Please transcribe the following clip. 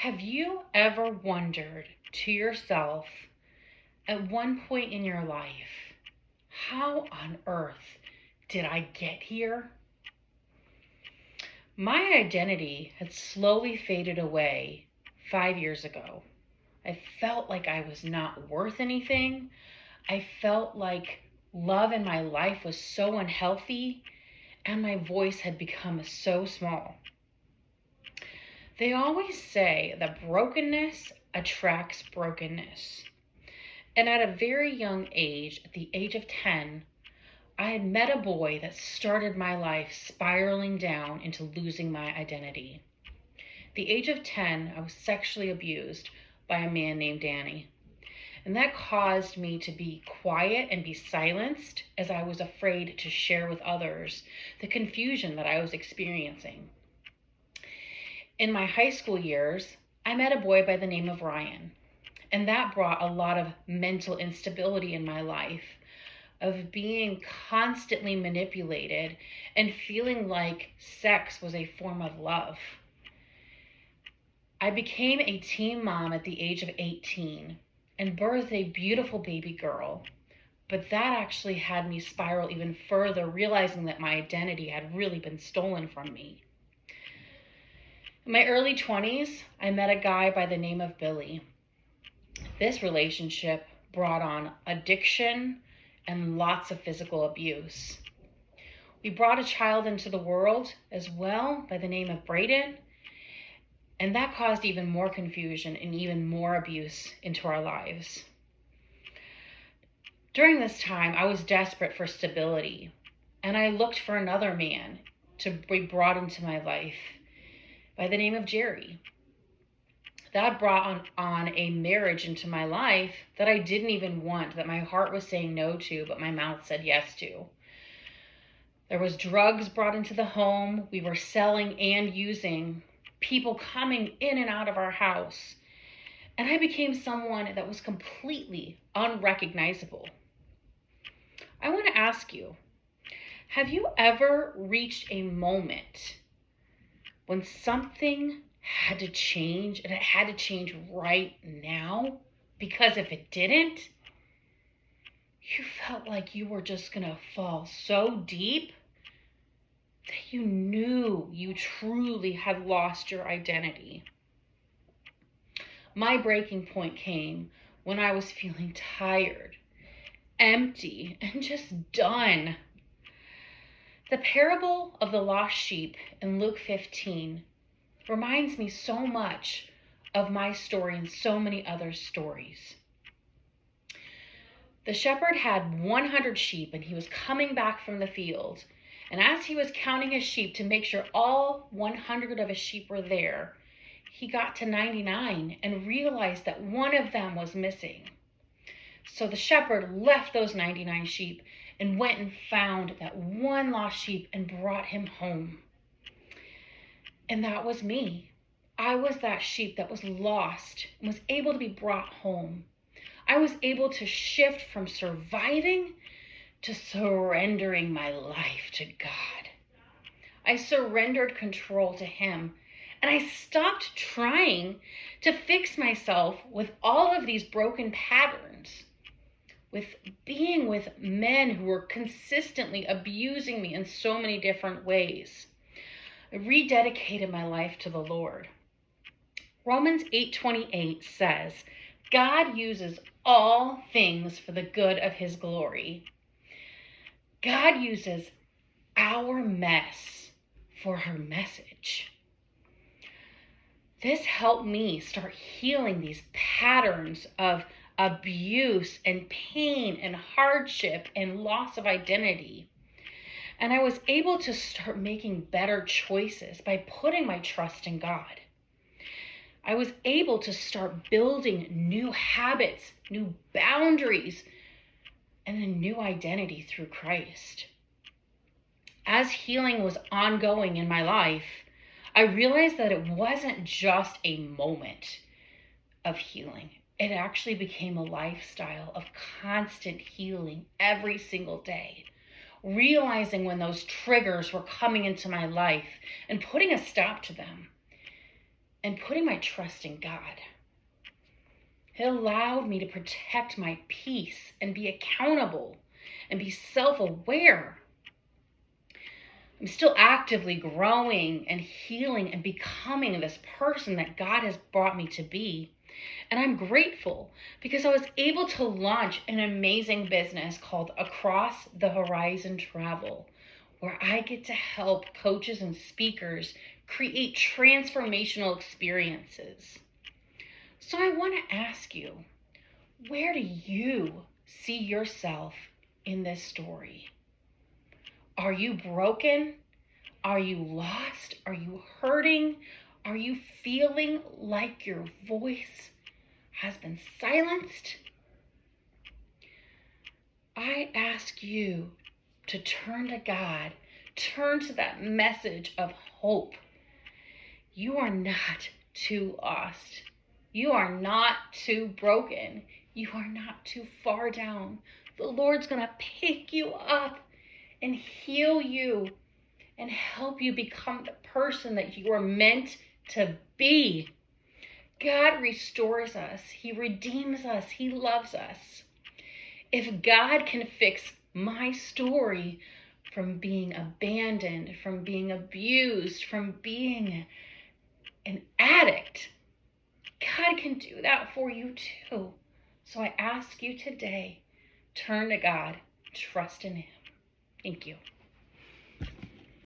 Have you ever wondered to yourself at one point in your life, how on earth did I get here? My identity had slowly faded away 5 years ago. I felt like I was not worth anything. I felt like love in my life was so unhealthy and my voice had become so small. They always say that brokenness attracts brokenness. And at a very young age, at the age of 10, I had met a boy that started my life spiraling down into losing my identity. At the age of 10, I was sexually abused by a man named Danny. And that caused me to be quiet and be silenced as I was afraid to share with others the confusion that I was experiencing. In my high school years, I met a boy by the name of Ryan, and that brought a lot of mental instability in my life, of being constantly manipulated and feeling like sex was a form of love. I became a teen mom at the age of 18 and birthed a beautiful baby girl, but that actually had me spiral even further, realizing that my identity had really been stolen from me. In my early 20s, I met a guy by the name of Billy. This relationship brought on addiction and lots of physical abuse. We brought a child into the world as well by the name of Brayden, and that caused even more confusion and even more abuse into our lives. During this time, I was desperate for stability, and I looked for another man to be brought into my life by the name of Jerry. That brought on a marriage into my life that I didn't even want, that my heart was saying no to, but my mouth said yes to. There was drugs brought into the home. We were selling and using, people coming in and out of our house. And I became someone that was completely unrecognizable. I want to ask you, have you ever reached a moment when something had to change, and it had to change right now? Because if it didn't, you felt like you were just going to fall so deep that you knew you truly had lost your identity. My breaking point came when I was feeling tired, empty, and just done. The parable of the lost sheep in Luke 15 reminds me so much of my story and so many other stories. The shepherd had 100 sheep and he was coming back from the field. And as he was counting his sheep to make sure all 100 of his sheep were there, he got to 99 and realized that one of them was missing. So the shepherd left those 99 sheep and went and found that one lost sheep and brought him home. And that was me. I was that sheep that was lost and was able to be brought home. I was able to shift from surviving to surrendering my life to God. I surrendered control to Him, and I stopped trying to fix myself with all of these broken patterns, with being with men who were consistently abusing me in so many different ways. I rededicated my life to the Lord. Romans 8:28 says, God uses all things for the good of His glory. God uses our mess for her message. This helped me start healing these patterns of abuse and pain and hardship and loss of identity. And I was able to start making better choices by putting my trust in God. I was able to start building new habits, new boundaries, and a new identity through Christ. As healing was ongoing in my life, I realized that it wasn't just a moment of healing. It actually became a lifestyle of constant healing every single day. Realizing when those triggers were coming into my life and putting a stop to them. and putting my trust in God. It allowed me to protect my peace and be accountable and be self-aware. I'm still actively growing and healing and becoming this person that God has brought me to be. And I'm grateful because I was able to launch an amazing business called Across the Horizon Travel, where I get to help coaches and speakers create transformational experiences. So I want to ask you, where do you see yourself in this story? Are you broken? Are you lost? Are you hurting? Are you feeling like your voice has been silenced? I ask you to turn to God, turn to that message of hope. You are not too lost. You are not too broken. You are not too far down. The Lord's going to pick you up and heal you and help you become the person that you are meant to be. God restores us. He redeems us. He loves us. If God can fix my story from being abandoned, from being abused, from being an addict, God can do that for you too. So I ask you today, turn to God, trust in Him. Thank you.